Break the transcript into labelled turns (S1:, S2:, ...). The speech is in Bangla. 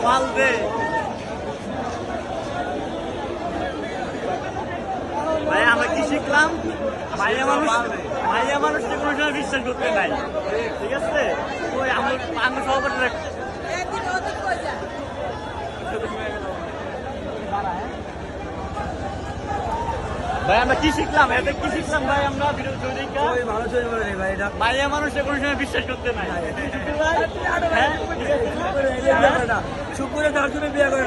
S1: মাল দে ভাই। আমরা কি শিখলাম? মাইয়া মানুষকে কোনো সময় বিশ্বাস করতে নাই, ঠিক আছে? ওই আমরা সভাপতি ভাই, আমরা কি শিখলাম? এতে কি শিখলাম ভাই? আমরা মাইয়া মানুষকে কোনো সময় বিশ্বাস করতে নাই।
S2: শুক্রে তার জন্য বিয়ে করে